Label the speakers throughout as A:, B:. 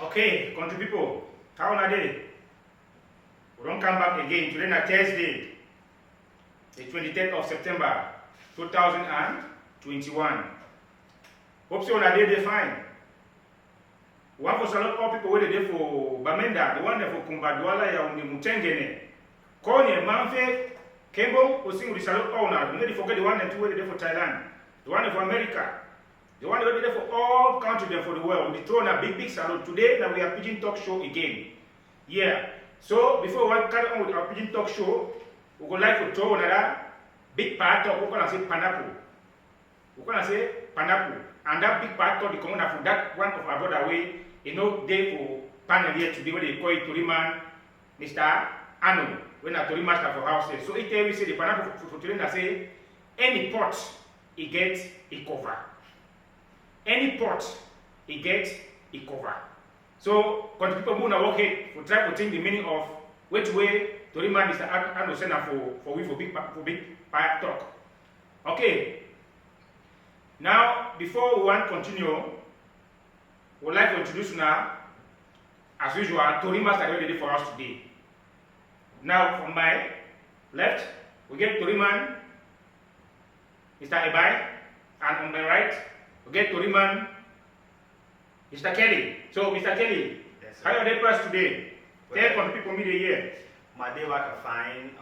A: Okay, country people, how are they? We don't come back again. Today is Thursday, the 23rd of September, 2021. Hope so on they fine. One for salute all people where they for Bamenda, the one for Kumbadwala ya undi Mutengene. Konye, Manfe, Kembo, who sing with salute owner. We need to forget the one and two where they for Thailand, the one for America. The one who did for all countries for the world. We throw a big salute today. Now we are PidginTalk show again. Yeah. So before we carry on with our PidginTalk show, we would like to throw another big part of what we say pineapple. We gonna say pineapple, and that big part of the common from that one of our brother way. You know, they for panel here today where they call it Toriman, Mr. Anu, when a Tori master for houses. So it we say the pineapple for today. I say any pot it gets a cover. Any pot, it gets a cover. So, when people move our head, we try to think the meaning of which way to remind Mr. Arnold Senna for big talk. Okay. Now, before we want to continue, we would like to introduce now, as usual, Tori Master ready for us today. Now, from my left, we get Toriman, Mr. Ebai, and on my right, we get Toriman, Mr. Kelly. So, Mr. Kelly, yes, how are they press today? Well, tell people me the year.
B: My day work fine,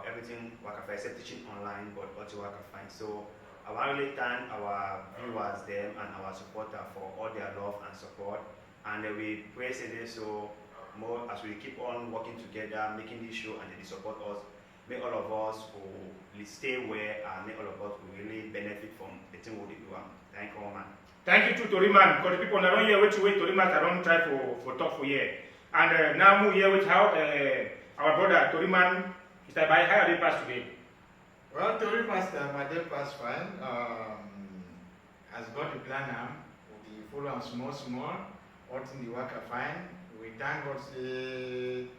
B: everything work fine, except teaching online, but also work fine. So, I want to really thank our viewers, them, and our supporter for all their love and support. And we praise it so more as we keep on working together, making this show, and they support us. Make all of us who stay where, and make all of us who really benefit from the thing we do. Thank you, man.
A: Thank you to Toriman, because people don't hear which way Toriman I don't try for talk for here. And now we hear which how our brother Toriman is by how they pass today.
C: Well, Tori Master, my day pass fine. Has got the plan now. We follow on small. What's in the work are fine. We thank God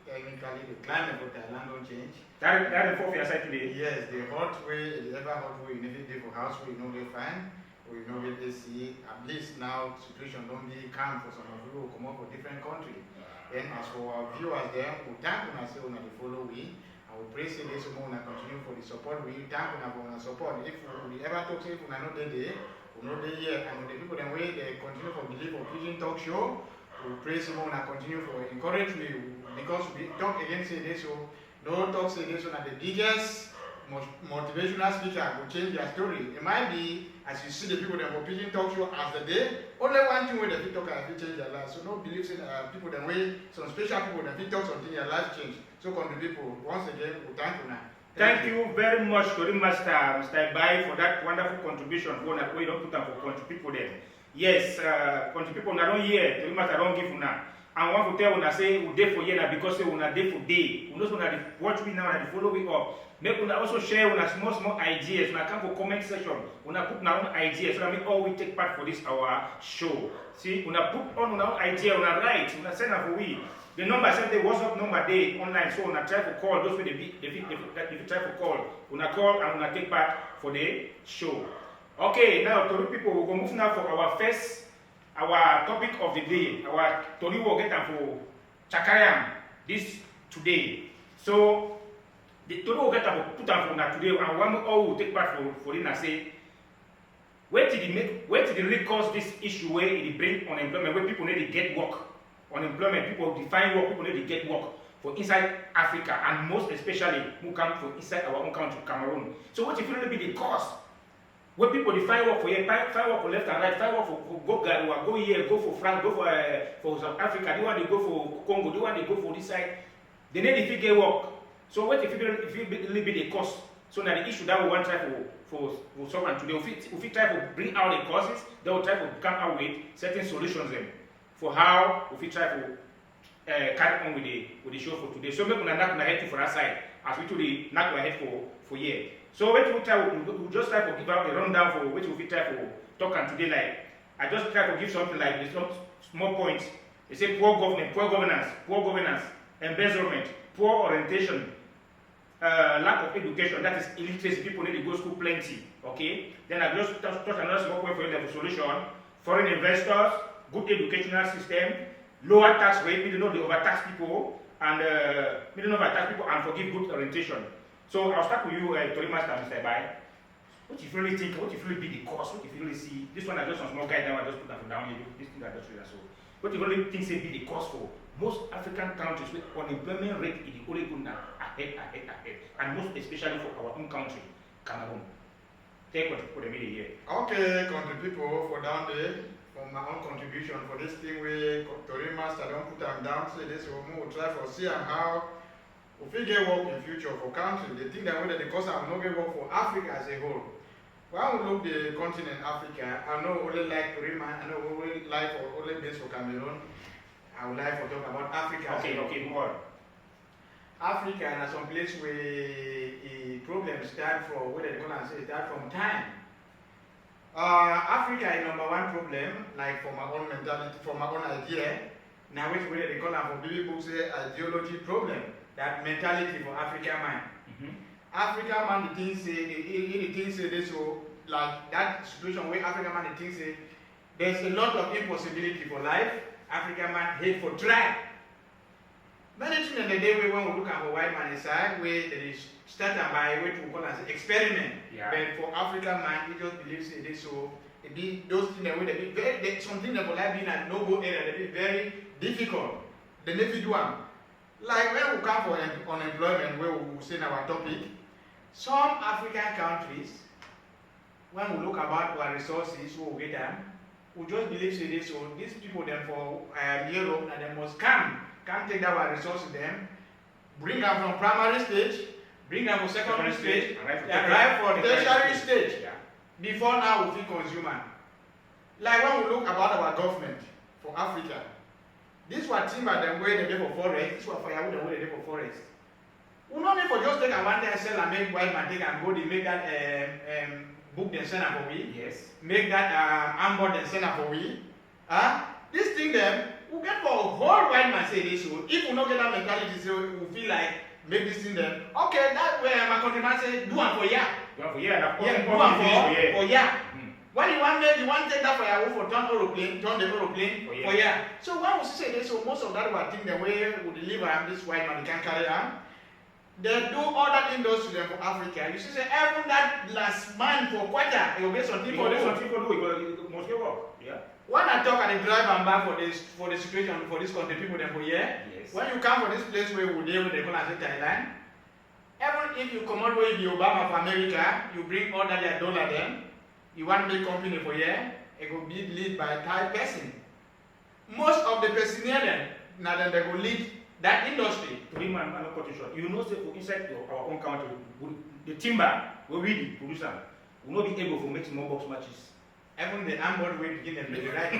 C: technically the climate for Thailand don't change.
A: That is for your side today.
C: Yes, the hot way, the ever hot way, in every day for house we know they fine. We know that they see at least now situation don't be calm for some of you who come up from different countries. And as for our viewers there, we thank you say we follow we and we praise you this we continue for the support. We thank you for the support. If we ever talk say if we are not there, we know they here and the people then way they continue for believe for PidginTalk show. We praise you and continue for encourage you because we talk against this so no talk say this one are the biggest motivational speaker will change their story. It might be as you see the people that for PidginTalk show as the day, only one thing where the people can change their life. So no beliefs in people that way some special people that talk something their life change. So come the people once again we thank you now.
A: Thank you very much, Tori Master, Mr. Bai, for that wonderful contribution. For that way, don't put them for country people there. Yes, country people not don't hear, Tori Master don't give you now. And one for tell when I say we day for year because say we are day for day. We know when I watch me now and follow me up. Make una also share una small ideas. Una come for comment section. Una put our own ideas so that we all we take part for this our show. See, una put on our own idea, una write, una send for we. The number said the WhatsApp number day online, so una try to call those with if you try to call, una call and una take part for the show. Okay, now to people we go move now for our topic of the day. Our Tori will get for Chakayam this today. So the Tori will get put on for today and one all will take part for it and say where did it really cause this issue where it bring unemployment, where people need to get work. Unemployment, people define work, people need to get work for inside Africa and most especially who come from inside our own country, Cameroon. So what if it really be the cause? Where people define work for here, find work for left and right, find work for go here, go for France, go for South Africa, they want to go for Congo, they want to go for this side. They need to get work. So what if it really be the cause? So now the issue that we want to try for someone today, if we try to bring out the causes, they will try to come out with certain solutions then for how if we try to carry on with the show for today. So we're gonna knock my head for our side as we to knock my head for here. So what we'll just try to give out a rundown for which we try to talk on today. Like I just try to give something like this small points. They say poor governance, embezzlement, poor orientation, lack of education, that is illiteracy, people need to go to school plenty, okay? Then I just touch another small point for you level solution. Foreign investors, good educational system, lower tax rate, we do not overtax people, and we don't overtax people and forgive good orientation. So I'll start with you, Tori Master, Mr. Bai. What if you really think, what if you really be the cause, what if you really see, this one I just on small guide now, I just put that down here, this thing I just read so. What if you really think say be the cause for most African countries with unemployment rate is the only good now, ahead, and most especially for our own country, Cameroon. Take what for the media here.
C: Okay, country people for down there, for my own contribution for this thing where Tori Master don't put them down, say this we'll try for see how if we get work in future for country, they think that whether the cause will not get work for Africa as a whole. When we look the continent Africa, I know only like Torima, I know only like for only based for Cameroon. I would like to talk about Africa.
A: Okay, move on.
C: Africa and some place where a problem start from whether they gonna say start from time. Africa is number one problem, like for my own mentality, for my own idea. Now which way they call them for people say ideology problem, that mentality for African man. African man, the thing say this, so like that situation where African man, the thing say there's a lot of impossibility for life. African man hate for try. Many things in the day when we look at the white man inside, where there is started by way to call as experiment.
A: Yeah.
C: But for African man, he just believes in this, so it be those things that they be very something that for life being a no-go area, they be very difficult. They never do one. Like when we come for unemployment, where we say in our topic, some African countries, when we look about our resources, we get them, we just believe in this, so these people then for Europe, and they must come take that our resources them, bring them from primary stage, bring them from secondary stage, arrive for tertiary stage.
A: Yeah.
C: Before now we feel consumer. Like when we look about our government for Africa, this was timber them where they for forest, this was firewood them where they for forest. We don't need for just take a one time sell and make white man take and go, they make that book then send for we.
A: Yes.
C: Make that armband then send for we. This thing them, we get for a whole white man say this, so if we not get that mentality, so we feel like make this thing them. Okay, that way my countryman say do one for ya.
A: Do one for ya,
C: do one for ya. When you want to take that for your for turn the aeroplane for ya. So when we say this, so most of that were thing the way we deliver this white man they can carry on. They do other industry for Africa. You see, say even that last man for quarter, you will get something for do.
A: It must get work. Yeah.
C: When I talk and drive and back for the situation for this country, people them for here.
A: Yes.
C: When you come for this place where we live, they call us Thailand. Even if you come out with the Obama of America, you bring all that their dollar then. You want big company for here, it will be led by a Thai person. Most of the personnel then, now then they will lead that industry.
A: To be man, I'm not cut you short. You know, say for inside our own country, the timber we really produce them, will not be able to make small box matches.
C: Even the armored way begin them the right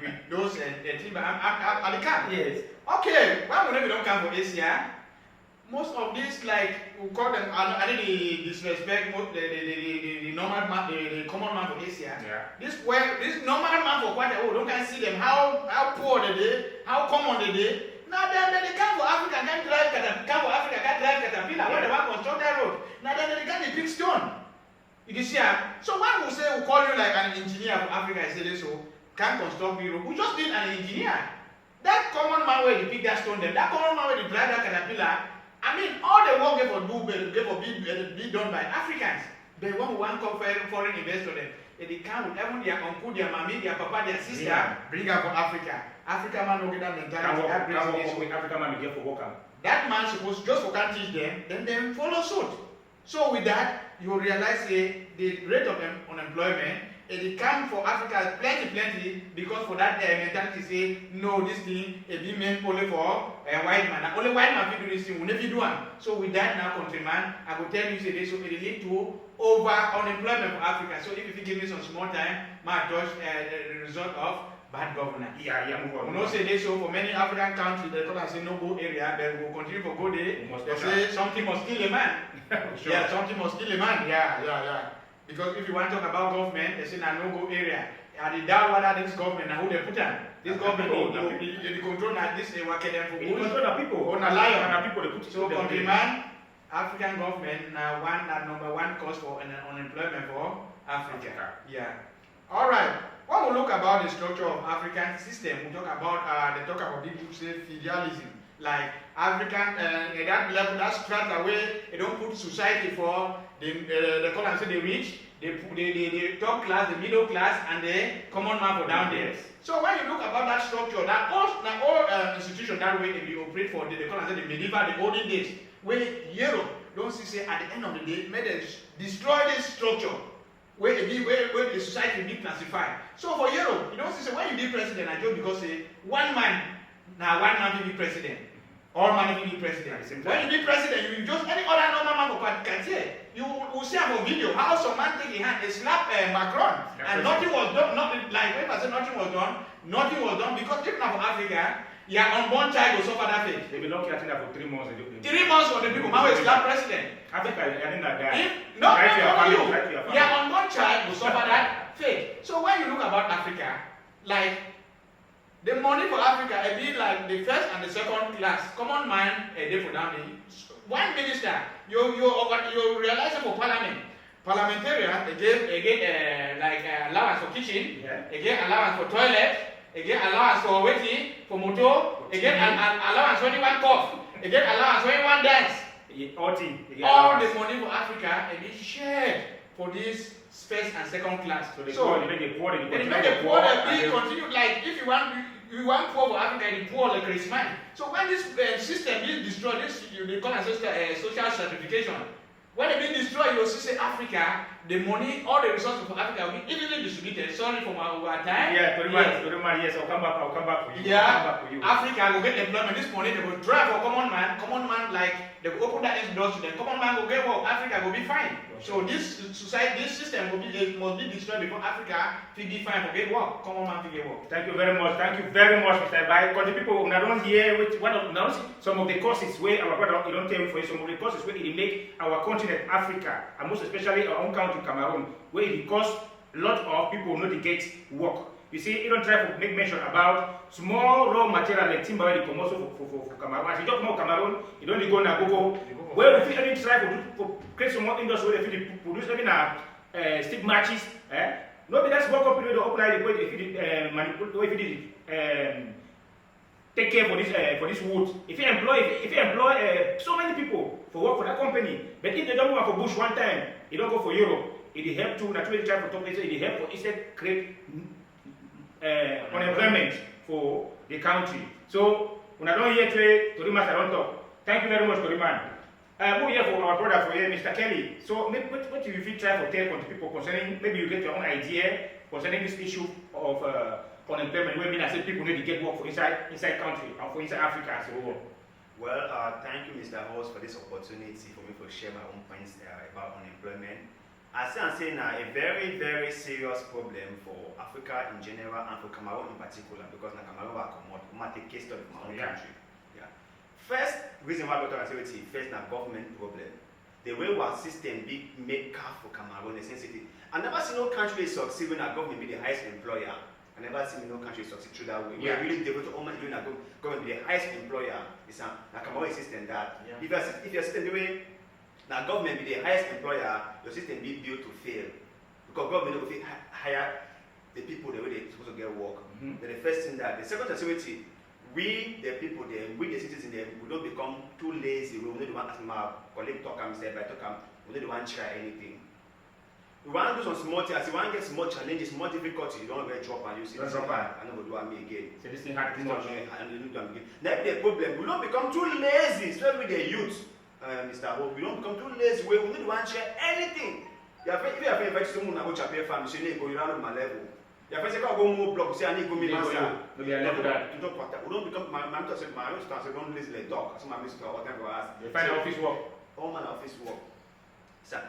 C: with those timber at the camp.
A: Yes.
C: Okay, why would we don't come for Asia? Most of these, like we call them, I think they disrespect the normal man, the common man for Asia.
A: Yeah.
C: This normal man for quite don't can see them how poor they dey, how common they dey. Now then they come for Africa, can drive caterpillar, when they want to construct that road. Now then they can pick stone. You can see so when we say we call you like an engineer for Africa, I say this, so can't construct Europe. We just need an engineer. That common man where they pick that stone, that common man where they drive that caterpillar. I mean, all the work they for be done by Africans. They want one foreign investor them. They come with even their uncle, their mommy, their papa, their sister, bring them from Africa. African man will get that mentality.
A: African man will get for worker.
C: That man supposed just for can teach them, then they follow suit. So with that, you realize the rate of unemployment, it come for Africa plenty because for that mentality say no, this thing it be meant only for a white man. Only white man will do this thing, we never do one. So with that now, countryman, I will tell you say this, so it lead to over unemployment for Africa. So if you give me some small time, my judge the result of bad governance.
A: Yeah, move on.
C: We know say this, so for many African countries, they call us say no go area, but we will continue to go there. They say something must kill a man.
A: Sure.
C: Yeah, something must kill a man. Yeah. Because if you want to talk about government, they say na no-go area. And they doubt whether this government and who they put on. This government, they control na this, they work them for
A: They control the people.
C: Or na lion.
A: And the people they put
C: So countryman, African government na number one cause for unemployment for Africa. Yeah. All right. When we look about the structure of African system, we talk about they talk about people say feudalism, like African that level, that strata where they don't put society for they call and say the rich, the top class, the middle class, and the common man for down there. So when you look about that structure, that all institution that way they operate for, they call and say the medieval, the olden days, where Europe don't see say at the end of the day, may they destroy this structure. Where the society will be classified. So for Europe, you don't see when you be president, I joke because say one man will be president. All man will be president. When you be president, you just any other normal man for can say. You will see a video how some man take a hand, they slap Macron, and nothing was done. Not like when I say nothing was done because even for Africa, your unborn child will suffer that fate.
A: They be lucky I think that for 3 months.
C: 3 months for the people, man will slap president.
A: Africa, I think that guy.
C: No,
A: you.
C: Your unborn child will suffer that fate. So when you look about Africa, like the money for Africa, it be like the first and the second class. Common man, they for down there. One minister, you realize it for parliament. Parliamentarian, they get allowance for kitchen, they get allowance for toilet, they get allowance for waiting, for motor, they get allowance when you want cough, they get allowance when you want dance. All the money for Africa is shared for this first and second class.
A: So they make the poor, they
C: continue like if you want poor for Africa, the poor like Christmas. So when this system is destroyed, this they call it social stratification. When it being destroyed, you see say Africa, the money, all the resources for Africa will be evenly distributed. Sorry for our time.
A: Yeah, yes, I'll come back for you.
C: Yeah, Africa will get employment. This money they will drive for common man. Common man like they will open that industry. Then common man will get work. Africa will be fine. So this society, this system will must be destroyed before Africa will be fine for get work. Common man will get work.
A: Thank you very much. Mr. Bai. Because the people not don't hear with some of the causes where our brother don't tell you for you, some of the causes where it make our continent Africa and most especially our own country Cameroon, where it cause a lot of people not to get work. You see, you don't try to make mention about small raw material like timber where they come also for Cameroon. As you talk about Cameroon, you don't go na go. Where we feel any try to create some more industry where they produce even stick matches. Nobody that's one company to open the way if it take care for this wood. If you employ so many people for work for that company, but if they don't work for bush one time, you don't go for Europe. It help to naturally try to talk. It help for instead create unemployment for the country. So when I don't hear to Toriman, I don't talk. Thank you very much, Toriman. We're here for our brother for here, Mr. Kelly. So what do you feel try to tell to people concerning? Maybe you get your own idea concerning this issue of unemployment. Where I say people need to get work for inside country and for inside Africa as well.
B: Well, thank you, Mr. Host, for this opportunity for me to share my own points about unemployment. As I'm saying now, a very, very serious problem for Africa in general and for Cameroon in particular, because now Cameroon will take case study from my own country. Yeah. First reason why I got to first now government problem. The way our system be make car for Cameroon is sensitive. I never seen no country succeed when our government be the highest employer. I never seen no country succeed through that way. Yeah. We're really devoted to all money doing our government be the highest employer. It's a Cameroon system that if your system the way now government be the highest employer, your system be built to fail. Because government will hire the people the way they're supposed to get work. Then the first thing that the second activity, we the people there, we the citizens there, we don't become too lazy. We don't want to ask my colleague talk and say by talk we don't want to try anything. We want to do some small things, as you want to get small challenges, small difficulties, you don't get drop and you see this and I know do me again.
A: So this thing hard too much
B: and you do them again. That's the problem. We don't become too lazy, especially with the youth. Mr. Hope, we don't become too lazy. We need to want to share anything. If you have invited someone to go to a family, you need to go around my level. If you say go more block, say I need to go me master. We don't become my mentor said my own stance. Don't listen to the dog. So my Mr. Whatever ask.
A: You find office work.
B: All man office work. Sir,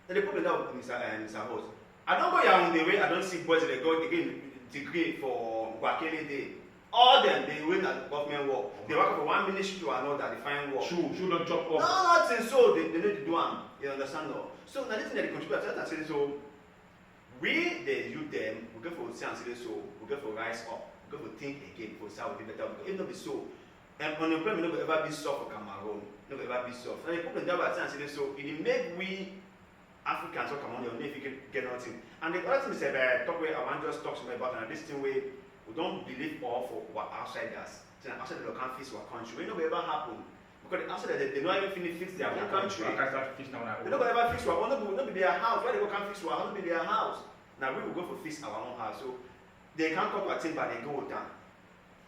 B: the problem now, Mr. Host. I don't go around the way. I don't see boys they go again degree for Wakele Day. All them, they win at government work. They work from one ministry to another, they find work.
A: Shoe don't chop off.
B: No, nothing so. They need to do them. You understand? No? So now this thing that they contribute to that say so we the youth them we go for say so we go for rise up, we go for think again for how we better because if not be so unemployment no go ever be solved for Cameroon, no go ever be solved. And the problem that say so it make we Africans or Cameroon they if you get nothing. And the other thing is talk where I want just talk to me about and this thing way we don't believe all for what outsiders. So outside they can't fix our country. We know ever happen. Because the answer that they don't even fix their own country. They don't ever fix our own, not be their house. Why they go can't fix our house, not be their house. Now we will go for fix our own house. So they can't come to a timber, they go down.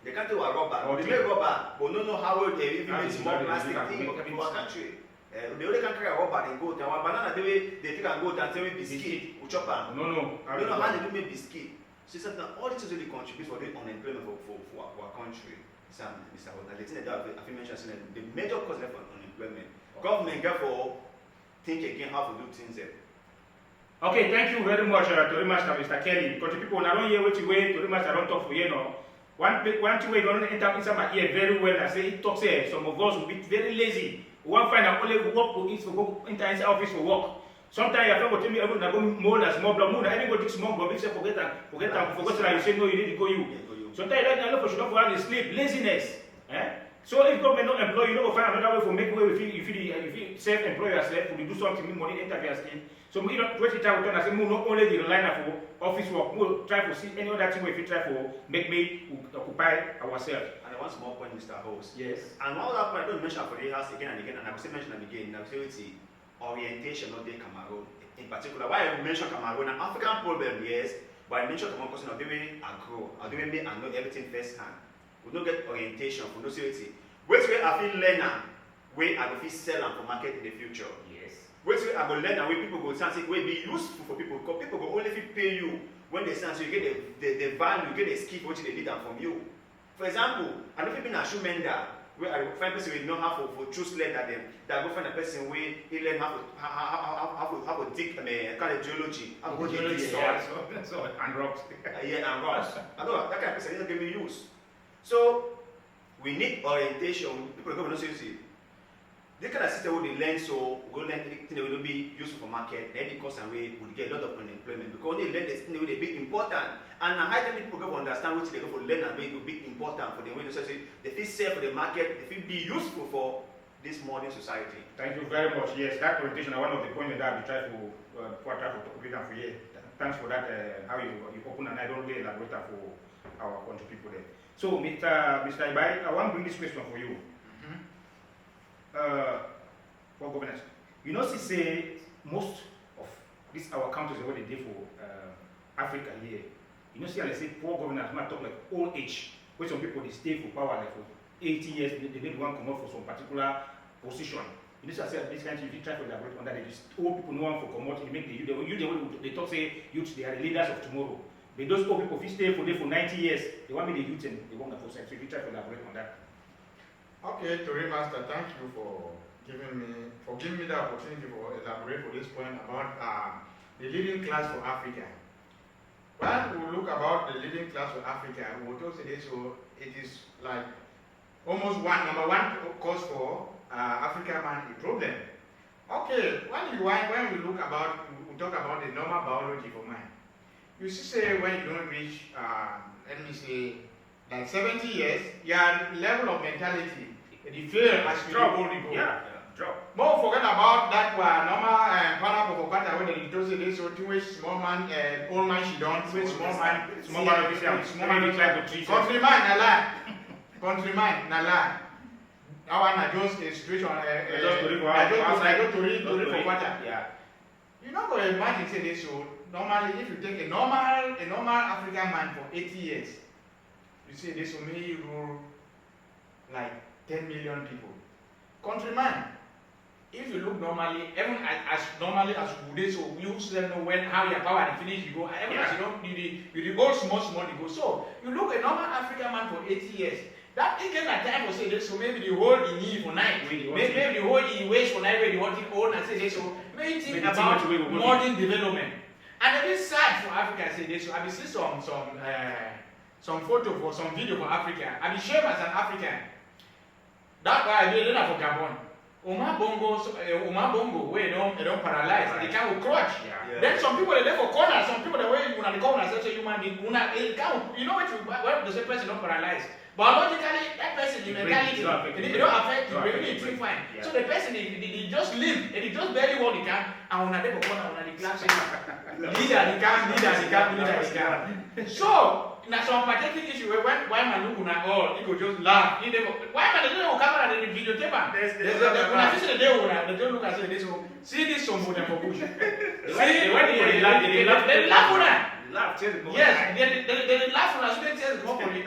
B: They can't do a rubber. They make rubber, but don't know how they even make small plastic thing for our country. They only can carry a rubber and go down. Our banana they take and go down, tell me biscuit, we chop them. No. They don't know how they do make biscuit. So all this really contributes for the unemployment for our country. Mr. Water, the thing that I mentioned, the major cause of unemployment. Government therefore think again how to do things there.
A: Okay, thank you very much, Master Mr. Kelly. Because the people not hear what you wait, Master don't talk for you know. One thing we don't enter inside my ear very well. I say it talks here. Some of us will be very lazy. We want to find out only work for go inside office for work. Sometimes your friend will tell me I'm going more than small blood, more than anybody small blood. Say forget that you say no, you need to go you. Sometimes I look for should not for have sleep, laziness. So if government don't employ you, don't find another way for make way you feel self-employ yourself, you do something, money enter your skin. So we don't waste time with us, not only the line for office work, we'll try to see any other thing if you try for make me occupy ourselves.
B: And I want more point, Mr. Host.
A: Yes.
B: And one other point I don't mention for the house again and again, and I will say mention them again, I will say it's the orientation of the Cameroon. In particular, why I mention Cameroon, an African problem, yes. But I mentioned Cameroon because the way I grow, I do me and know everything first hand. We don't get orientation for no security. Which way I feel learn where I will feel sell and for market in the future.
A: Yes.
B: Which way I will learn and where people go say will be useful for people because people will only pay you when they stand so you get the value, you get the skill which they need from you. For example, I don't think in a shoe mender where I find person we know how to choose leather them. That I go find a person where he learn how to dig kind of geology, how to dig soil.
A: And rocks.
B: Yeah, and rocks. I know that kind of person doesn't give me use. So we need orientation. People go no seriously. This kind of system where they learn so we go learn anything that will be useful for market, then the cost and way will get a lot of unemployment because they learn this thing will be important. And how many people go understand which they go for learn and way will be important for them when they feel safe for the market, they feel be useful for this modern society.
A: Thank you very much. Yes, that orientation is one of the points that we try to talk about for you. Thanks for that. How you open and I don't really elaborate for our country people there. So, Mr. Ibai, I want to bring this question for you. For governance, you know, say most of these our countries what they did for Africa here. You know, see, let's say poor governance might talk like old age, where some people they stay for power like for 80 years, they didn't want to come out for some particular position. You know, so I said this country, if you try to elaborate on that, they just old people no one for come out, they make the youth, they talk say youth, they are the leaders of tomorrow. But those old people, if you stay for there for 90 years, they want me the youth and they want the foresight. So if you try to elaborate on that.
C: Okay, Tori Master, thank you for giving me the opportunity to elaborate for this point about the leading class for Africa. When we look about the leading class for Africa, we will say this, so it is like almost number one cause for Africa man a problem. Okay, when we talk about the normal biology for man, you see when you don't reach let me say like 70 years, your level of mentality, the fear has to drop. Drop. More forget about that normal partner for quarter when they do say this so two small man old man she don't small man countryman nala. That one I just a situation I just to read for quarter. Yeah. You not going to imagine say this so normally if you take a normal African man for 80 years, you see this will may rule like 10 million people. Countryman, if you look normally, even as normally as we do, so you still know when how your power and finish you go. Even as you don't you go small you go. So you look a normal African man for 80 years. That it can at time for say this, so maybe the whole in knee for night, maybe the whole in waist for night where the want it old and say this. So maybe think about modern development. And it is sad for Africa say this. So I will see some photo for some video for Africa. I be shame as an African. That why I do it for Gabon.
D: Oma Bongo, where they don't paralyze, they can't crutch.
B: Yeah.
D: Then some people are there for corner, some people are where when they come and say human being, you know what the same person don't paralyze. Biologically, that person in mentality, they don't affect the brain, it's too fine. So the person, they just live, and he just barely walk the can, and when they for corner, when they clap, leader the can. So, now some particular issue where why man look at all, he could just laugh. Why man they don't camera the video tape? When I visit the day they don't look and say this see this some for them for bush. See when they laugh on that. Yes, they laugh on us when they say come for it.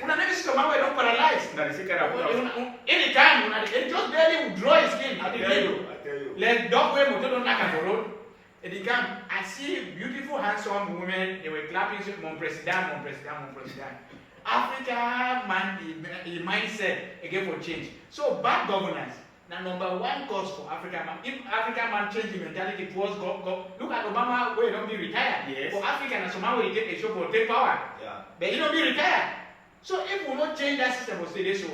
D: When I never see come away don't paralyze. Any time when it just barely draw his skin at the video. Let dog way motor don't knock on the road. I see beautiful, handsome women. They were clapping, mon president. Africa man, the mindset again for change. So bad governance. Now number one cause for Africa man. If Africa man change the mentality towards look at Obama where he don't be retired.
B: Yes.
D: For Africa and somehow he take a show for take power.
B: Yeah.
D: But he don't be retired. So if we not change that system of state, so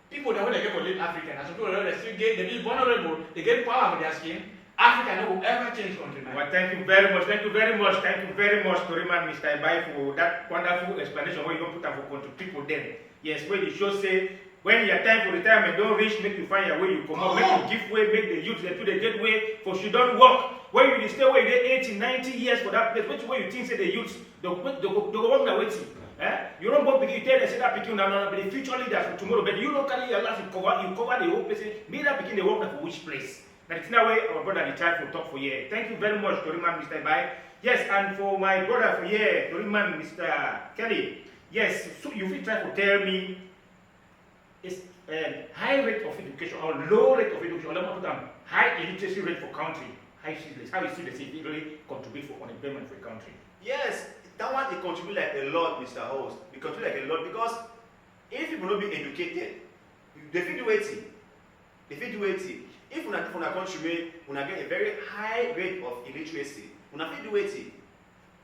D: people that when they get for lead Africa, and some people that still get they be vulnerable, they get power for their skin. Africa will ever change country.
A: Well, thank you very much, Toriman, Mr. Ibai, for that wonderful explanation where you don't put up for country people then. Yes, where the show say, when your time for retirement don't reach, make you find your way, you come out, make you give way, make the youth to the gateway, for she don't work. When you stay away, they 80, 90 years for that place, which way you think say the youth, they go work their waiting. You don't go begin tell them say that picking now, but the future leaders for tomorrow, but you don't carry your life, you cover the whole place, me that picking the work for which place. That is now way our brother the child will talk for you. Thank you very much, Toriman, Mr. Ibai. Yes, and for my brother for here, Toriman, Mr. Kelly. Yes, so you will try to tell me it's high rate of education or low rate of education, or high illiteracy rate for country. How you see the city really contribute for unemployment for a country?
B: Yes, that one it contribute like a lot, Mr. Host. It contribute like a lot because if people not be educated, they feel waiting. If we are country, we get a very high rate of illiteracy. We are feel waiting.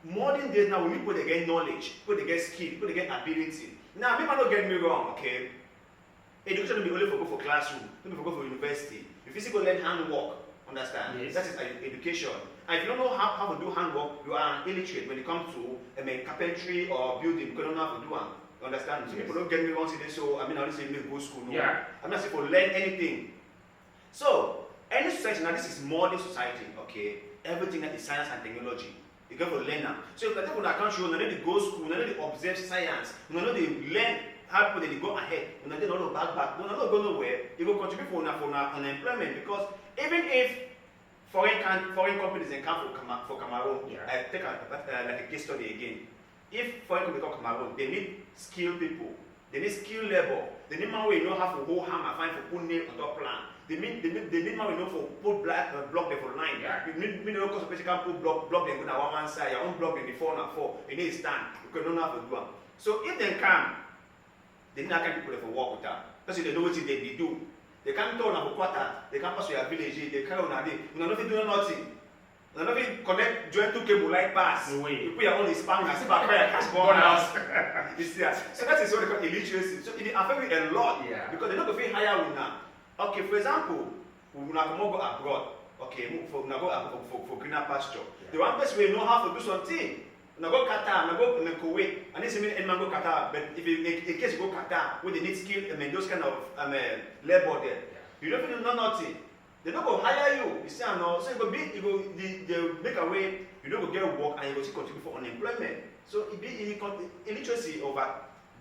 B: Modern days now, we need people that get knowledge, people that get skill, people that get ability. Now, maybe don't get me wrong, okay? Education will be only for go for classroom, don't be for go for university. You physically learn handwork, understand?
A: Yes.
B: That is education. And if you don't know how to do handwork, you are illiterate when it comes to carpentry or building, because you don't know how to do it. Understand? So
A: yes.
B: People don't get me wrong, say this, so I mean, I don't say make go school. No.
A: Yeah.
B: I'm not saying for learn anything. So, any society, now this is modern society, okay? Everything that is science and technology. You go for learner. So if I take on that country, you need to go school, you need to observe science, you need to learn how people they go ahead, you need to not back, you not go nowhere, you will contribute for unemployment because even if foreign companies can come for Cameroon, I take like a case study again. If foreign companies come Cameroon, they need skilled people, they need skilled labor, they need man who know how to hold hammer, find for put nail on top plan. They need man who know for put block them for line.
A: Yeah.
B: You need know because person can put block them on one man side, your own block them the 4 and 4. You need stand, you can know how to do them. So if they come, they need that kind of people for work with them. Because they know what they do. They can't turn up a quarter, they can't pass your village, they can't on a day. You know nothing do nothing. You know nothing connect join 2 cable like pass.
A: No way.
B: You put your own spank and spark fire cash born house. You see that? So that is what they call illiteracy. So it affects a lot.
A: Yeah.
B: Because they're not going to hire with now. Okay, for example, we will go abroad. Okay, we go abroad for greener pasture.
A: Yeah.
B: The one place we know how to do something. We go Qatar, we go Kuwait. And this means anyone go Qatar. But if you, in case you go Qatar, where they need skill, those kind of labor there, you don't feel nothing. They don't go hire you. You see, no. So they'll make a way. You don't go get work, and you go to contribute for unemployment. So it be illiteracy over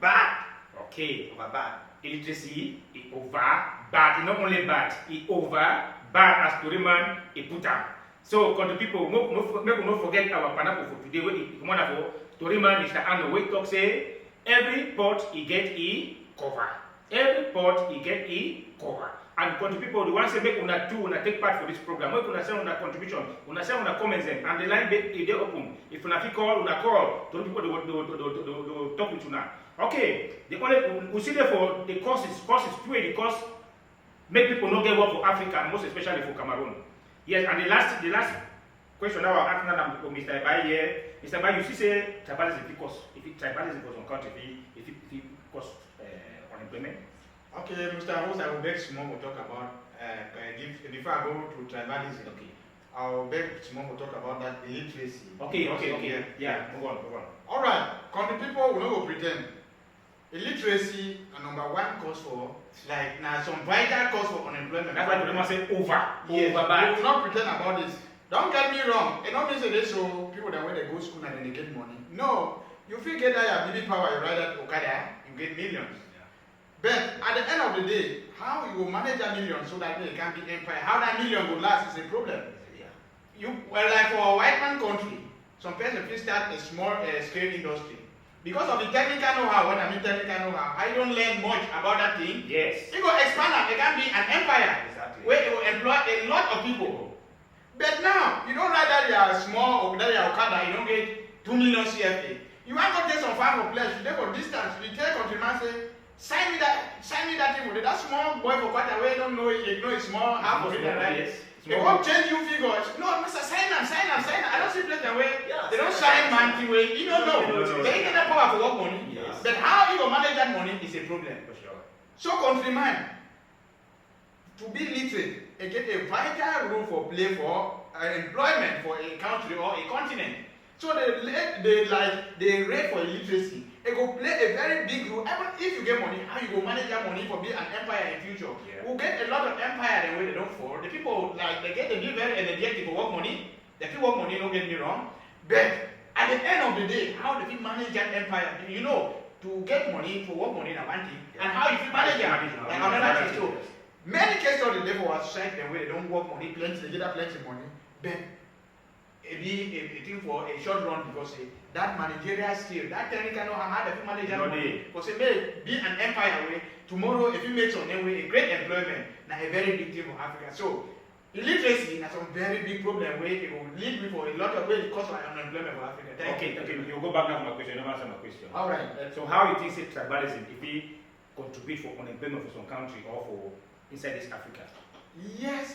B: bad.
A: Okay.
B: Over bad.
A: Illiteracy is over bad, not only bad, it's over bad as Toriman it put up. So, country people, don't forget our pineapple for today. It's wonderful. Toriman, Mr. Arnold, we talk say every pot he get he cover. Every pot he get he cover. And country people, the ones say make una do, una take part for this program. Make una send una contribution, una send una comments them, and the line they open. If una call, una call. Country people they talk with una. Okay, the only we see there for the courses the course make people not get work for Africa and most especially for Cameroon. Yes, and the last question now I'm asking them for Mr. Ibai here. Mr. Ibai, you see say tribalism because if tribalism goes on country, if it cause unemployment.
D: Okay, Mr. Host, I will beg small to talk about
C: before I go to tribalism.
A: Okay.
C: I'll beg Simon to talk about that illiteracy.
A: Okay. Yeah. Move on.
C: All right. Country people will not go pretend. Illiteracy are number one cause for like now some vital cause for unemployment.
A: That's why people say over.
C: Yes,
A: Over bad.
C: we will not pretend about this. Don't get me wrong. It don't mean say they show people that when they go to school and then they get money. No, you feel get that your baby power, you ride that Okada, you get millions.
A: Yeah.
C: But at the end of the day, how you will manage a million so that they can be empire, how that million will last is a problem.
B: Yeah.
C: You well, like for a white man country, some person will start a small scale industry. Because of the technical know-how, when I mean technical know-how, I don't learn much about that thing.
A: Yes.
C: It will expand and it can be an empire.
B: Exactly.
C: Where it will employ a lot of people. But now, you don't write that you are small or that you are Okada, you don't get 2 million CFA. You want to take some farm for pledge, you take for distance, you tell countryman say, sign me that thing for that small boy for quite a way, don't know it, you know it's small, half of it, right?
A: Yes.
C: They won't change you figures. No, Mr. Sign am. I don't see place away.
B: Yeah,
C: they don't sign money way. You don't know. They get that power for work money.
B: Yes.
C: But how you will manage that money is a problem.
B: For sure.
C: So countryman, to be literate, it get a vital role for play for employment for a country or a continent. So they rate for illiteracy. It will play a very big role. Even if you get money, how you go manage that money for be an empire in future?
A: Yeah.
C: We'll get a lot of empire the way they don't fall. The people they be very energetic for work money. They feel work money, don't get me wrong. But at the end of the day, how do you manage that empire? You know, to get money, to work money in one thing, and how you manage it, like another thing too. Many cases of the level are society the way they don't work money, plenty, they get that plenty money. But it be a thing for a short run because that managerial skill, that technical know how to manage that money. Because it may be an empire way. Tomorrow, if you make some way, a great employment, now a very big thing for Africa. So, illiteracy is some very big problem where it will lead me for a lot of ways because of unemployment for Africa.
A: Okay, you go back now to my question. You answer my question.
C: All right.
A: So, how you think say tribalism if we contribute for unemployment for some country or for inside this Africa?
C: Yes.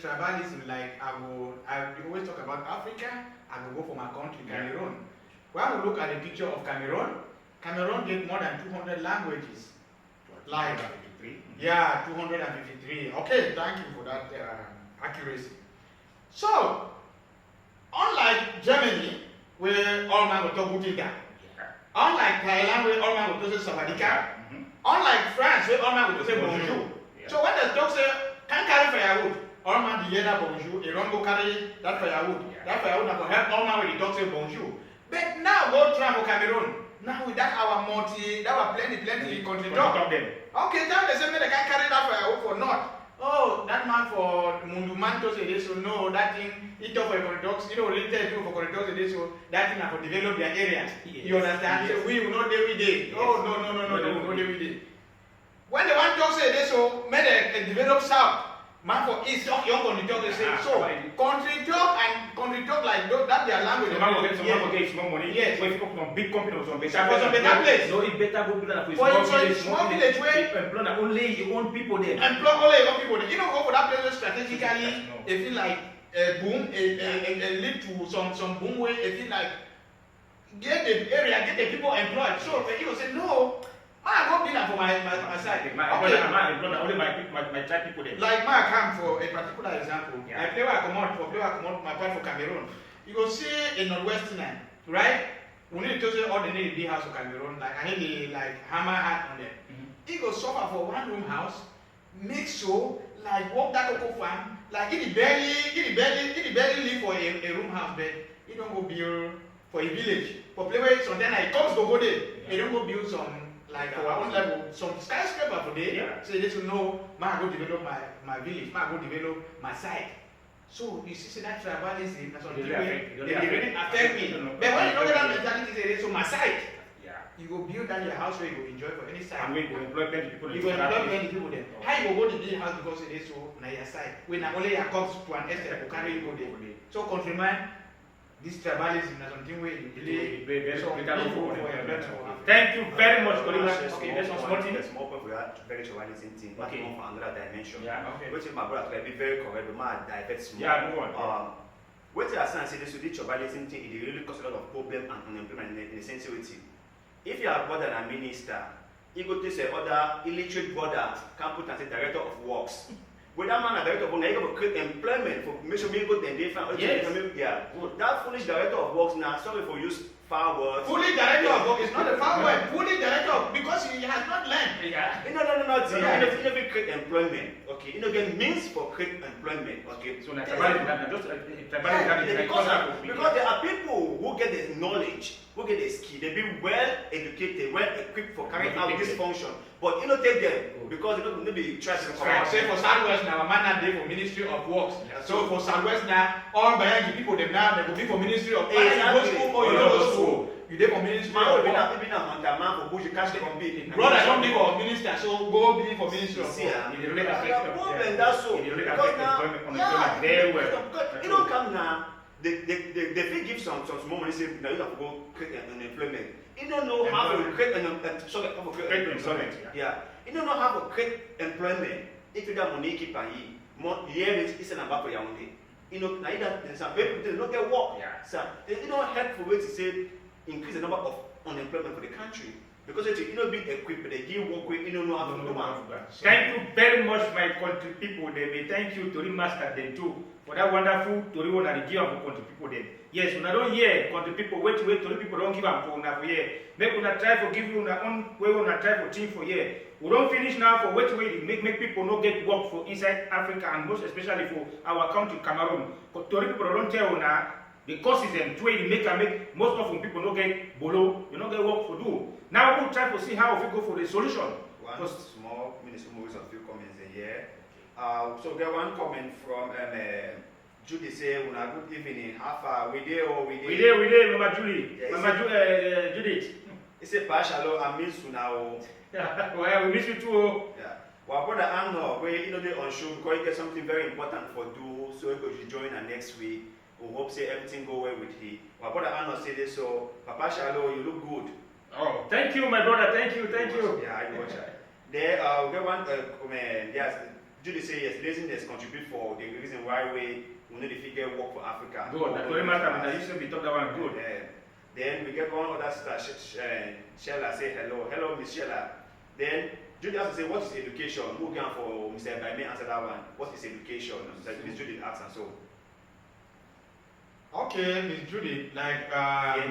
C: Tribalism, like I always talk about Africa, I will go for my country, Cameroon. When we look at the picture of Cameroon get more than 200 languages. Like,
A: 253.
C: Yeah, 253. Okay, thank you for that accuracy. So, unlike Germany, where all man will talk Butika, unlike Thailand, where all man will talk Savadika, unlike France, where all man will say bonjour.
A: Yeah.
C: So when the dog say, can't carry firewood, all man the that bonjour, a run go carry that firewood.
A: Yeah.
C: That firewood will help all man when the dog say bonjour. But now go travel Cameroon. Now with that our that our plenty country talk. Okay, now they say they can't carry that firewood for not. Oh, that man for Mundumanto say this, so no, that thing, it talk for corridors, you know, really tell you for corridors, so that thing for develop their areas. Yes. You understand? Yes. So we will not do every day.
A: Yes.
C: Oh, no, we will not do every day. When the one talk say this, so make they develop south. Man for east talk, young country talk, they say, so country talk like that their language.
A: Some man will get small money.
C: Yes.
A: So if you come from big company or some better
C: place.
A: So it better go to
C: for small village where
A: employ only your own people there.
C: Employ only your own people there. You don't go for that place strategically. It feel like a boom, a lead to some boom way. It feel like get the area, get the people employed. So when you say no. I go be that for my side.
A: Only my tribe people there.
C: Like my come for a particular example.
A: Yeah.
C: I play where I come out my part for Cameroon. You go see in Northwestern, right? We need to say all the need big house for Cameroon. Like I need the hammer hat on there. He go suffer for one room house, make sure like walk that cocoa farm, like he barely live for a room house bed. He don't go build for a village. For play where sometimes like comes to go there. He don't go build some like our own level, some skyscraper for there. Yeah. So they should know, man, I go develop my village, man, I go develop my site. So you see that tribalism, that's what they really affect me. But when you know that mentality, so my site, you go build down your house where you go enjoy for any site.
A: And we go employ plenty people.
C: You go employ plenty people there. How you go to the house because it is so na your side. When only your comes to an extent to carry you go there. So countryman, this tribalism is something where you play
A: very
C: so
A: Thank you very much, Colin.
B: Okay, there's one small thing. There's more point we are very tribalism thing. But
A: Okay.
B: more for another dimension.
A: Yeah, okay.
B: Which is my brother to be very correct, but my divert small.
A: Yeah, move on.
B: What I say this with the tribalism thing, it really causes a lot of problem and unemployment in the sensitivity. If you are a brother and a minister, you go to say other illiterate brother can put as a director of works. With that man, director of works, now you got to create employment for make sure we go then they find.
A: Yes.
B: Yeah. That foolish director of works now. Sorry for use foul words.
D: Fully director of work is not a foul word. Fully director of, because he has not learned.
A: Yeah.
B: No. You know, create employment. Okay. You know, get means for create employment. Okay.
A: So now,
B: because there are people who get the knowledge, who get the skill, they be well educated, well equipped for carrying out this function. But you know, take them because you know maybe try to
D: So say for Southwest now, a man not there for Ministry of Works. So for Southwest now, all Bayangi people them now they will be for Ministry of Works. You go school or you don't go school. You there for Ministry
B: man
D: of
B: will
D: Works.
B: be not hunter man for bush you catch them on big.
D: Brother don't be for minister, so go be for Ministry of
B: See,
D: Works.
A: it really affects
B: the problem that's so because now
A: very well.
B: Because you don't come now. They feel give some small money say now you have to go create an employment. You don't know how to create employment. Yeah. You don't know how to create employment. If you got money keep and you it's an about for your own day. You know, now some people they don't get work.
A: Yeah.
B: So they don't help for way to say increase the number of unemployment for the country. Because you know being equipped, they give work with you don't know how to do that.
A: Thank you very much, my country people. They may thank you to remaster them too for that wonderful to reward and give for country people them. Yes, when I don't hear country people wait to people don't give up for una for year. Make una try for give you una own way una try for team for year. We don't finish now for wait make people not get work for inside Africa and most especially for our country Cameroon. Because to people don't tell una the causes and trade make most of them people don't get bolo, you don't get work for do. Now we'll try to see how we go for the solution.
B: One small minister movies of few comments in here. So get one comment from Judy say, "Una good evening. How far we there or we there?"
A: We there, Mama Julie,
B: Yeah,
A: Mama Judith.
B: He say, "Pashalo, I miss you now."
A: Yeah, well, we miss you too.
B: Yeah. Well, brother Anno, where you know they on show because he get something very important for do, so he go to join us next week. We hope say everything go well with he. Well, brother Anno say this, so Papa Shalo, you look good.
A: Oh, thank you, my brother. Thank you.
B: Yeah, I watch that. There, we get one comment. Yes, Judy say yes. Laziness contribute for the reason why we need to figure work for Africa.
A: Good. That's very matter. That used to be talked about. Good.
B: Then we get one other star. Sheila say hello, Miss Sheila. Then Judy has to say what is education. Who can for Mr. Baime answer that one? What is education? Miss Judy asks and so.
C: Okay, Miss Judy, like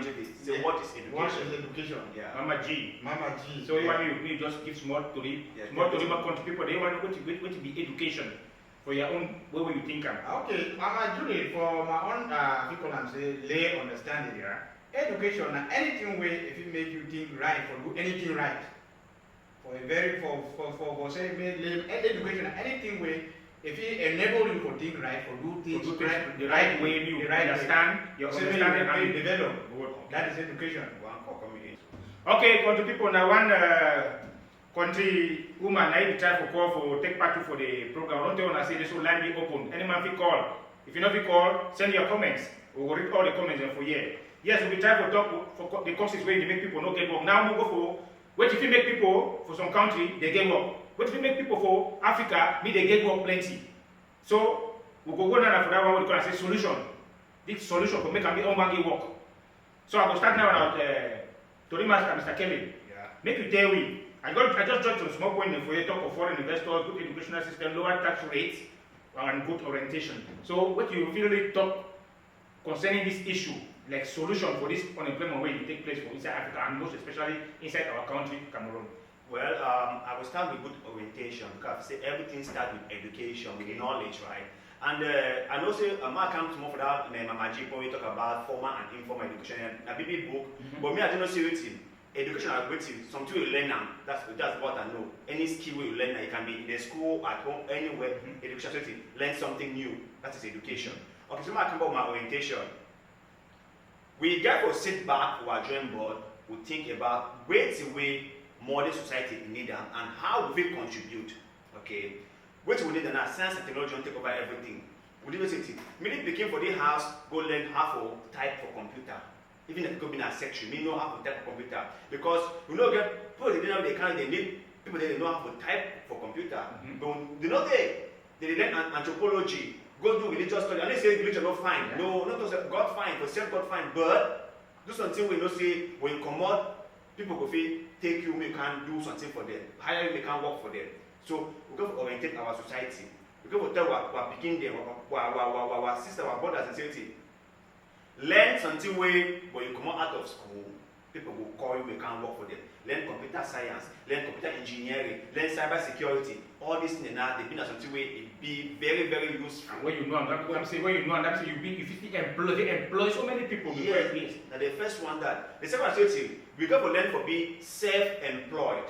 B: Judy. So what is education?
C: What is education?
B: Yeah.
A: Mama G.
C: Mama G.
A: So you want me just give small to the country people. They want to be education for your own way you think.
C: Okay, Mama Judy, for my own people I'm saying lay understanding here. Education, anything way if it make you think right for do anything right. For a very for say education, anything way. If he enable you to think right, for do things right,
A: the right way you understand, your understanding and
C: you develop. That is education.
A: Okay, country people, now one country woman I try for call for take part for the program. Don't tell us say this will line be open. Any man will call. If you not be call, send your comments. We will read all the comments for here. Yes, we try to talk for the causes where they make people not get work. Now we go for what if you make people for some country they get work. But if we make people for Africa, they get work plenty. So we go now for that one. We can say solution. This solution for make a own bank work. So I will start now about to remaster Mr. Kelly.
B: Yeah.
A: Make you tell me. I just dropped some small point for you talk of foreign investors, good educational system, lower tax rates, and good orientation. So what you really talk concerning this issue, like solution for this unemployment where it take place for inside Africa and most especially inside our country, Cameroon.
B: Well, I will start with good orientation because say everything starts with education, with knowledge, right? And I know say I might come tomorrow for that Mama G when we talk about formal and informal education. A big book, but me I don't know see waiting. Education are waiting. Something you learn now. That's what I know. Any skill you learn now, it can be in the school, at home, anywhere. Education is learn something new. That is education. Okay, so I come about my orientation. We get to sit back for our drawing board. We think about where's the way modern society need them and how we contribute. Okay, what we need now, science and technology don't take over everything. We do the same thing. Many became for the house go learn how to type for computer. Even if it could be in a section, we know how to type for computer because we know get people they need people they know how to type for computer. But they know they learn anthropology, go do religious study. And they say religion not fine. Yeah. No, not just God fine, for self God fine, but do something we know say when you come out. People go feel take you, we can do something for them. Hire you, we can work for them. So we got to orientate our society. We go for tell our picking them, our sister, our brothers and say, learn something way when you come out of school, people will call you, we can't work for them. Learn computer science, learn computer engineering, learn cyber security. All this thing now, they've been at something way it be very, very useful.
A: And when you know, I'm saying when you know, and I'm saying you employ so many people.
B: Yes. Now the first one that the second one, we got to learn for being self-employed.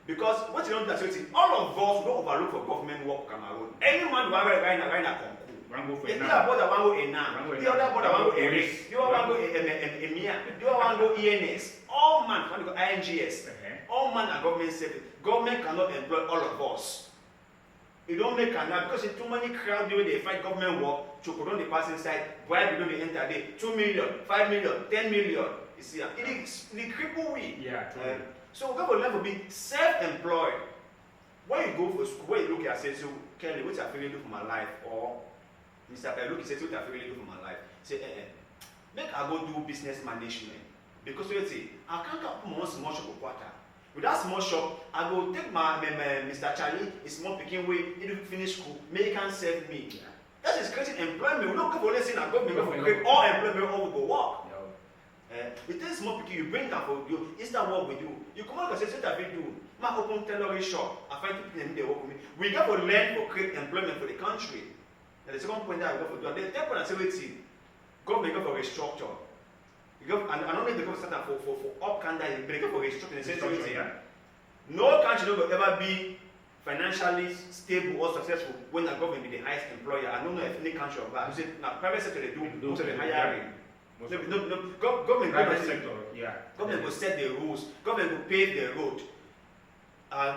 B: Because what you don't do, all of us don't overlook for government work Cameroon. Any man who have a right now concours. The other brother want go Enam, the other brother want go Eris, the other want go Emia, the other want go ENS. All man want go INGS. All man are government service. Government cannot employ all of us. You don't make enough because it's too many crowd when they fight government work. To put on the passing side, bribe when they enter there, 2 million, 5 million, 10 million. You see, it is the cripple we.
A: Yeah.
B: So we got to learn to be self-employed. When you go for school, when you look at say, so Kelly, what I really do for my life, or Mr. Perlook says, what I really do for my life. Say, make I go do business management. Because you see, I can't put one small shop of water. With that small shop, I go take my Mr. Charlie, a small picking way, he do finish school, make he can serve me. Yeah. That is creating employment. We don't go for let's say now government for create all employment, all will go work. It is small picking, you bring that for you, it's that what we do. You come out and say, what I do? My open tailoring shop, I find people in there work with me. We got to learn for create employment for the country. And the second point that I got to do, and the third point I say, wait, government go for restructure. And I don't need the government start for up candidates, but they go for restructuring. No country will ever be financially stable or successful when the government be the highest employer. I don't know if any country of that. You say, now private sector they do most of the hiring. Government
A: Private sector,
B: government will set the rules. Government will pave the road.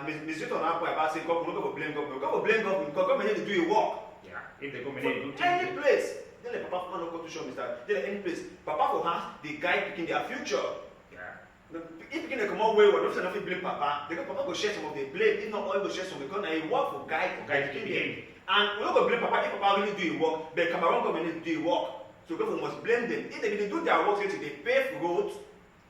B: Mr. Tonapo about saying government will blame government. Government will blame government because government need to do a work.
A: Yeah. If the government
B: for any place. Then the papa for no constitution, Mr. Then any place. Papa for has the guy picking their future. Yeah. If you can come out wayward, don't say nothing blame Papa. Because Papa will share some of the blame. If not all will share some because now he work for guy picking them. And we don't go blame Papa if Papa really do a work, but Cameroon government need to do a work. So government must blame them. If they do their work, they pave roads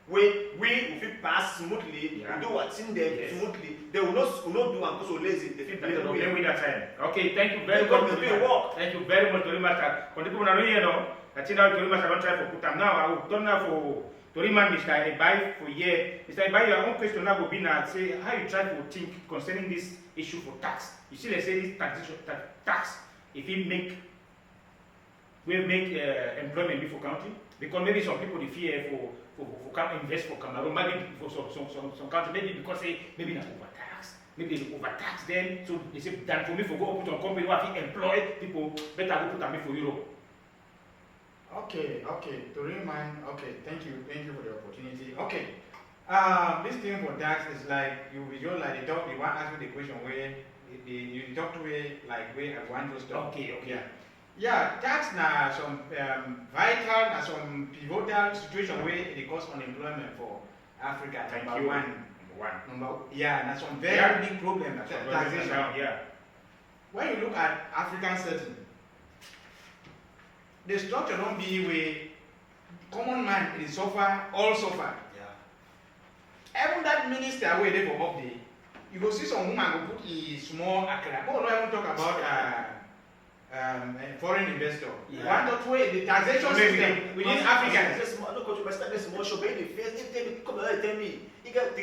B: where we will pass smoothly, we do what's in them smoothly. They will not do and so lazy. They feel blame
A: with that time. Okay, thank you very much. Thank you very much, Torimaster. When people are here now, I think now Torimaster don't try for put them now. I will turn now for Toriman Mr. Ebai for year. Mr. Ebai, your own question now will be now say how you try to think concerning this issue for tax. You see, they say this taxation tax if it will make employment before country because maybe some people they fear for come invest for Cameroon, maybe for some country, maybe because maybe not overtax, maybe they overtax them, so they say than for me for go put on company where I employ people, better go put them for Europe.
C: Okay. To remind, thank you for the opportunity. Okay. This thing for tax is like you just like they talk, you want to ask me the question where you talk to it like where I want to stop.
A: Okay.
C: Yeah, tax na some vital, na some pivotal situation where it cause unemployment for Africa. Number one. Na some very big problem. Taxation. When you look at African setting, the structure don't be where common man is all suffer. Even that minister where they for up there, you go see some woman go put a small akra. But I won't talk about foreign investor. One or two the taxation system within Africa.
B: This small shop, they come and tell me, you got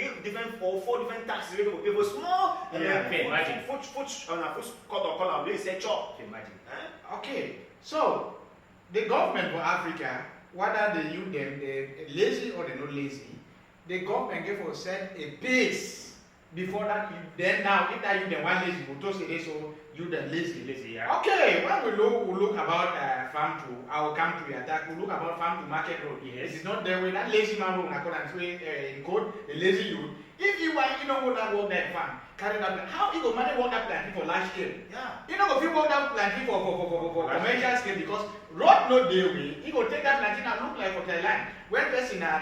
B: four different taxes for people small and foot on a foot cut or color, they say chop. Imagine.
C: Okay, so the government for Africa, whether they use them lazy or they're not lazy, the government give us set a pace before that. Then now, if that you the one lazy, we just say so you the lazy. Okay, when we look about farm to, I will come to your attack. We look about farm to market road. Yes. It is not the way that lazy man will not in code the lazy youth. If you want, you know what that work that farm. Carry that. How you go manage work that planting for large scale? Yeah. You know if you work that planting for commercial scale because road no day way. You go take that planting and look like for Thailand. When person na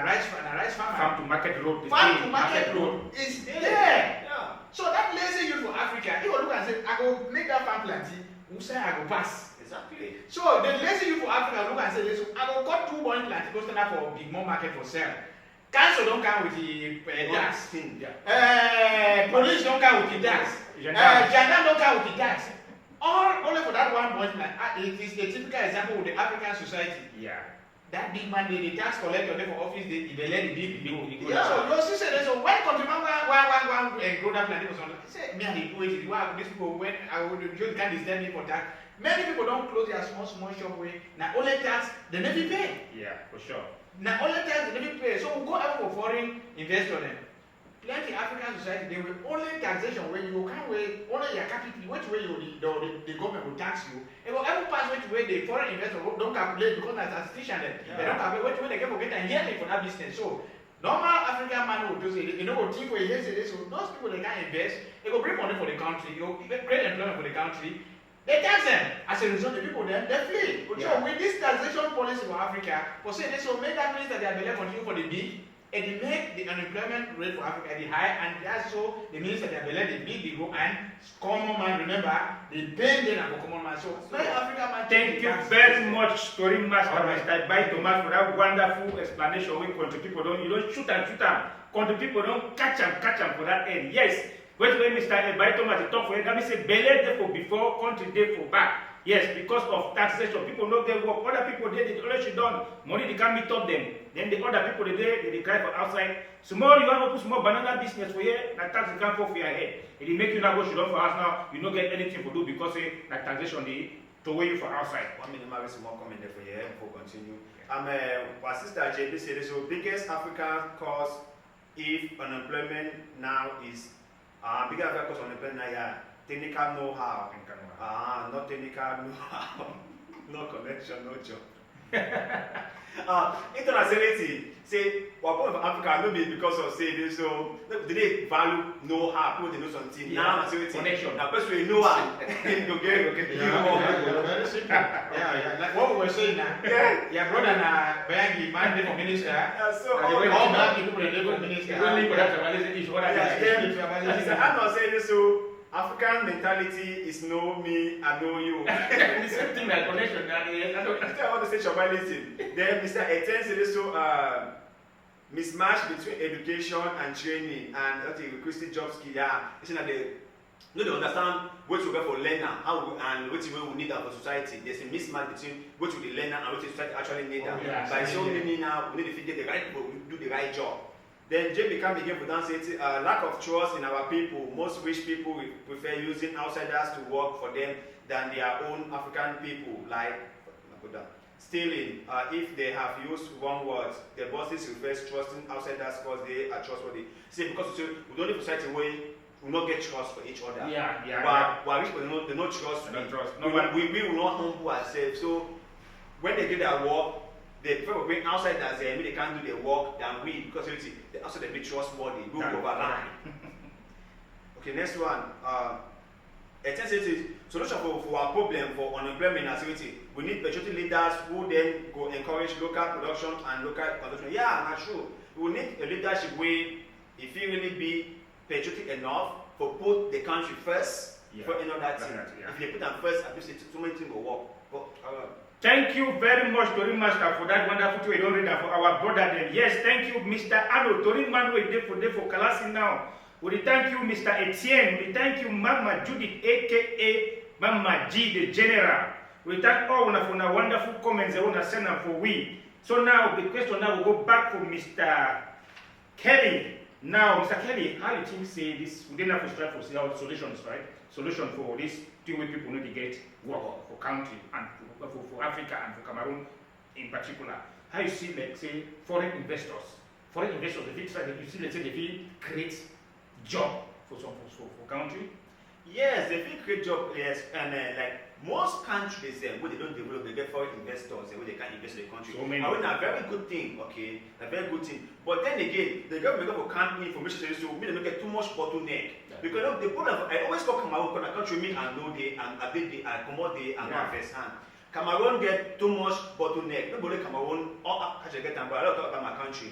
C: rice farmer.
A: Farm to market road.
C: Farm to market road is there. Yeah. So that lazy youth for Africa, he will look and say, I go make that farm planting. Who say I go pass?
B: Exactly.
C: So the lazy youth for Africa look and say, listen, I go cut 2 point planting, go stand up for big more market for sale. Council don't come with the tax. Police don't come with the tax. Gendarme don't come with the tax.
D: only for that one point. It is a typical example with the African society.
A: Yeah.
D: That big man, the tax collector there for office, they let the big.
A: Yeah.
D: So you see, so when countryman one and grow up like this, say me and the do it. Wow, these people when I would just can't stand me for tax. Many people don't close their small shop way. Now only tax they never pay.
A: Yeah, for sure.
D: Now only tax they never pay. So we go out for foreign investor then. Plenty African society they will only taxation when you can't wait only your capital which way the government will tax you. It will ever pass which way the foreign investor don't calculate because that's a statistician then. They don't calculate which way they can get a yearly for that business. So normal African man will do say you know what think where he say so those people they can invest, they will bring money for the country, you create employment for the country. They tax them. As a result, the people then they flee. So with this taxation policy for Africa, for say this will make that means that they are continue for the big. And they make the unemployment rate for Africa the high, and that's so the means that they are the big they go and common man remember they pay them for common man. So very African man.
A: Thank you very much, Story Master Mr. Bai Thomas, for that wonderful explanation. When country people don't you don't shoot them. Country people don't catch them for that end. Yes. When Mr. Bai Thomas talk for it, let me say belay day for before, country day for back. Yes, because of taxation, people don't get work. Other people they already done. Money they can't meet up them. Then the other people they cry for outside. Tomorrow you want to put small banana business for you, that tax you can't fall for your head. It will make you not go shut for us now. You don't get anything to do because that taxation they to weigh you for outside.
B: 1 minute, maybe some more comment there for you before continue. My sister JB said so biggest African cause if unemployment now is bigger African cause unemployment now yeah. Technical know-how. Not technical know-how. No connection, no job. Internationality. Say, what part of Africa no be because of say this so they value know-how, people they know something. Now
A: connection.
B: Now person we know okay.
D: Very simple. Yeah. Like what we were saying now. Yeah, brother na Bangi, man for minister.
B: So
D: all Bangi people they for minister.
A: Only for that is what
B: I'm not saying this so African mentality is know me, I know you.
A: The same thing like connection.
B: I want to say tribalism. Then Mr. Eten said so mismatch between education and training and that is Christian job skill. Yeah, it's not they understand what you get for learner, and what we need for society. There's a mismatch between what the learner and what the society actually need. By so many now, we need to get the right people to do the right job. Then Jay became again for dance lack of trust in our people. Most rich people prefer using outsiders to work for them than their own African people. Like stealing. If they have used wrong words, the bosses refers trusting outsiders because they are trustworthy. See, because we don't live in society where we not get trust for each other. But rich people they not trust. We will not humble ourselves. So when they do their work. The people bring outsiders there, they can't do their work than we because they also they be trustworthy. We will override. Okay, next one. Solution for our problem for unemployment and activity. We need patriotic leaders who then go encourage local production and local consumption. Yeah, not true. We need a leadership where if you really be patriotic enough for put the country first for another thing. If you put them first, at least so many things will work. But,
A: thank you very much, Tori Master, for that wonderful way you read for our brother then. Yes, thank you, Mr. Arnold. Tori Manuel for Kalasi now. We thank you, Mr. Etienne. We thank you, Mama Judith, aka Mama G, the General. We thank all for the wonderful comments they want to send them for we. So now the question now will go back for Mr. Kelly. Now, Mr. Kelly, how do you think say this? We didn't have to strive for solutions, right? Solution for this thing where people need to get work for country and for Africa and for Cameroon in particular. How you see, like, say, foreign investors, they try, you see, let's say, they create job for country.
B: Yes, they create job, yes, and like most countries, where they don't develop, they get foreign investors, where they can't invest in the country.
A: So many.
B: I mean, a very good thing, okay, a very good thing. But then again, the government can't information, so we don't get too much bottleneck. Because the problem, I always talk Cameroon, because the country me and know they and a bit they and come they and not first hand. Cameroon get too much bottleneck. Nobody Cameroon or actually get them, but I don't talk about my country.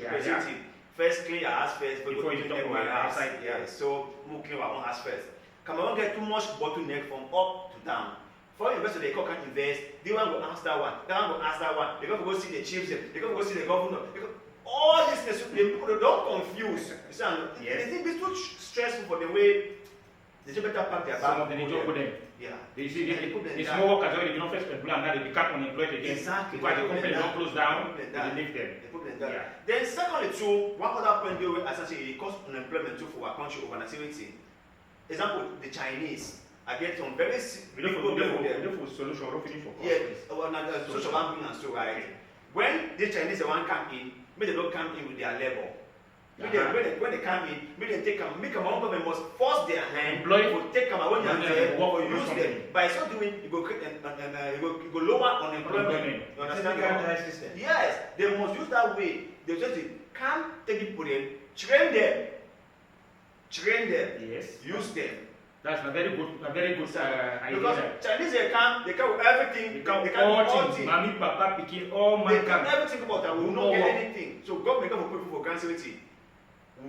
B: First clear your ass first
A: before you talk about outside.
B: Yeah, so we clear our own ass first. Cameroon get too much bottleneck from up to down. Foreign investors they can't invest. They want to ask that one. That one go ask that one. They got to go see the chiefs. They got to go see the governor. All this people don't confuse.
A: Yes.
B: They think it's too stressful for the way they just better pack their bag.
A: Some of them joke with them.
B: Yeah.
A: They see
B: They put them
A: the
B: down.
A: small workers already, they don't first employ and now they become unemployed again.
B: Exactly.
A: Because the
B: They put
A: company
B: them
A: don't
B: down.
A: close down,
B: They put them
A: they
B: down.
A: leave them.
B: They put them down.
A: Yeah.
B: Then secondly too, one other point they will essentially it cause unemployment too for our country over nativity. Example, the Chinese. I get some very
A: We don't for solution, we don't finish for cost.
B: yes, well, now the social banking and so right. When the Chinese one come in, may they don't come in with their labor. When they come in, may they take them, make them government must force their hand,
A: Employ
B: to take them when they are there,
A: work
B: or
A: for
B: use them.
A: company.
B: By so doing, you go create you go lower unemployment. You understand?
D: System.
B: Yes, they must use that way. They just come take people in, train them,
A: Yes.
B: use them.
A: That's a very good idea.
B: Because Chinese they come with everything,
A: They come
B: do
A: all things, mommy, papa, pikin, all
B: They
A: man
B: can
A: come.
B: never think about that. We will not get anything. So government come for people for gratuity.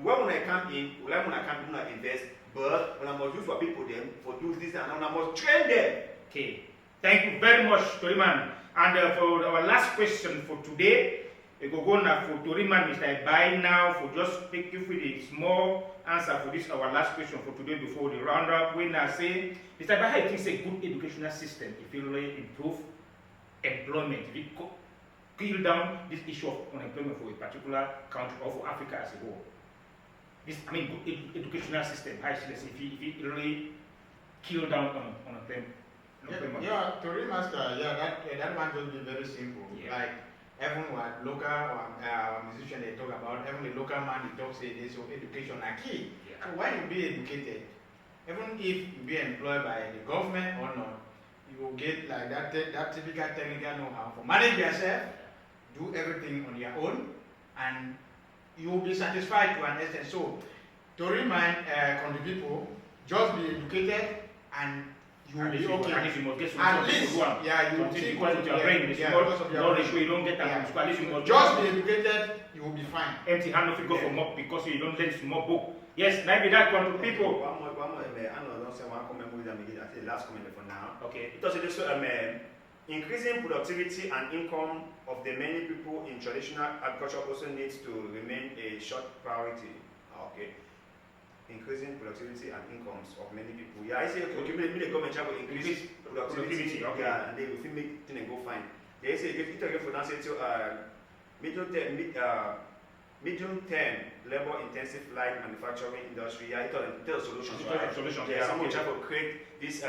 B: When I come in, when I come in, I invest. But when I must use for people them for do this and I must train them.
A: Okay. Thank you very much, Toriman. And for our last question for today, we go now for Toriman, Mr. Ibai now for just pick you with a small answer for this our last question for today before the round up. When I say, Mr. Ibai, I think it's a good educational system if you really improve employment, if you kill down this issue of unemployment for a particular country or for Africa as a whole. This, I mean, good educational system, high students, if you really kill down on unemployment.
C: Yeah, to remaster, that one will be very simple.
A: Yeah.
C: Like even what local musician they talk about, even the local man they talk say this, so education are key.
A: Yeah.
C: So when you be educated, even if you be employed by the government or not, you will get like that typical technical know-how for manage yourself, do everything on your own, and you will be satisfied to an extent. So to remind country people, just be educated and you will be okay.
A: And if you must get
C: At least,
A: you
C: will think
A: because of your brain,
C: yeah,
A: small
C: because of your
A: knowledge
C: brain.
A: where you don't get that from school. At least you must
C: Just be educated, you will be fine.
A: empty hand if you go for more because you don't learn small book. Yes, maybe that one to people.
B: One more, I don't say one comment with them again. I say last comment for now.
A: Okay.
B: It also just increasing productivity and income of the many people in traditional agriculture also needs to remain a short priority. Okay. Increasing productivity and incomes of many people. Yeah, I say okay, maybe the government will increase productivity.
A: Okay.
B: Yeah, and they will make things go fine. They say if you take for now say to medium term labor intensive light manufacturing industry. Yeah, it tells solutions.
A: Solutions.
B: Yeah, someone try to create this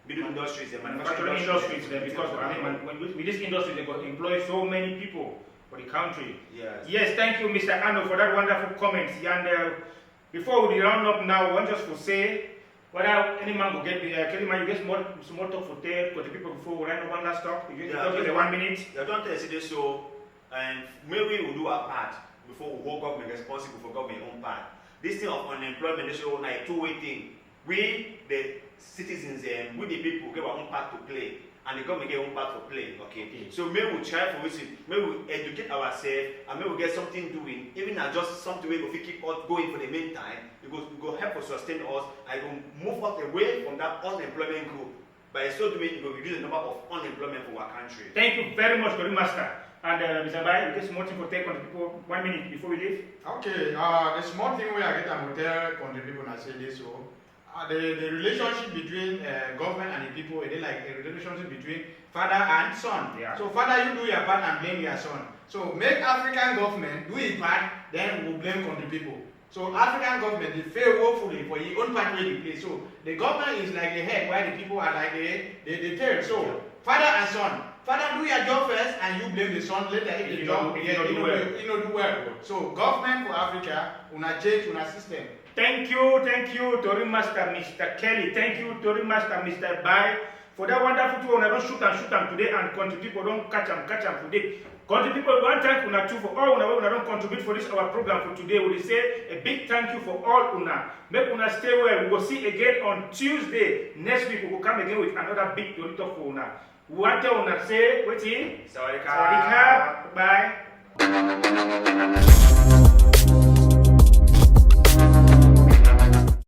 B: middle industries, the
A: Manufacturing industries, then because I mean, when with this industry, they got employ so many people for the country.
B: Yes.
A: Yes, thank you, Mr. Arno, for that wonderful comment. And before we round up now, I want just to say whether any man will get Kelly man, you get small talk for the people before we round up one last talk. You just talk in 1 minute.
B: Yeah, don't tell us this so, and maybe we'll do our part before we hold government responsible for government own part. This thing of unemployment is all like two-way thing. We the citizens and we the people get our own part to play, and the government get own part to play. Okay. So maybe we try for it. Maybe we educate ourselves, and maybe we get something doing. Even not just something we go keep us going for the meantime. It go help us sustain us. I go move us away from that unemployment group. By so doing, it will reduce the number of unemployment for our country.
A: Thank you very much, Tori Master. And Mr. Bai, you get small thing for take on the people 1 minute before we leave.
C: Okay, the small thing where I get a hotel country people and say this so. The relationship between government and the people, it is like a relationship between father and son.
A: Yeah.
C: So father, you do your part and blame your son. So make African government do his part, then we'll blame country people. So African government, they fail woefully for his own part where they play. So the government is like the head, while the people are like the tail. So father and son. Father, do your job first, and you blame the son later if the job you know do well. So government for Africa, una change una system.
A: Thank you, Tori Master, Mr. Kelly. Thank you, Tori Master, Mr. Bai, for that wonderful tour. I don't shoot them today, and country people don't catch them today. Country people, one thank una too for all una don't contribute for this our program for today. We say a big thank you for all una. Make una stay well. We will see again on Tuesday. Next week we will come again with another big story talk for una. We want to una say, wait in.
B: Sawadee ka.
A: Bye.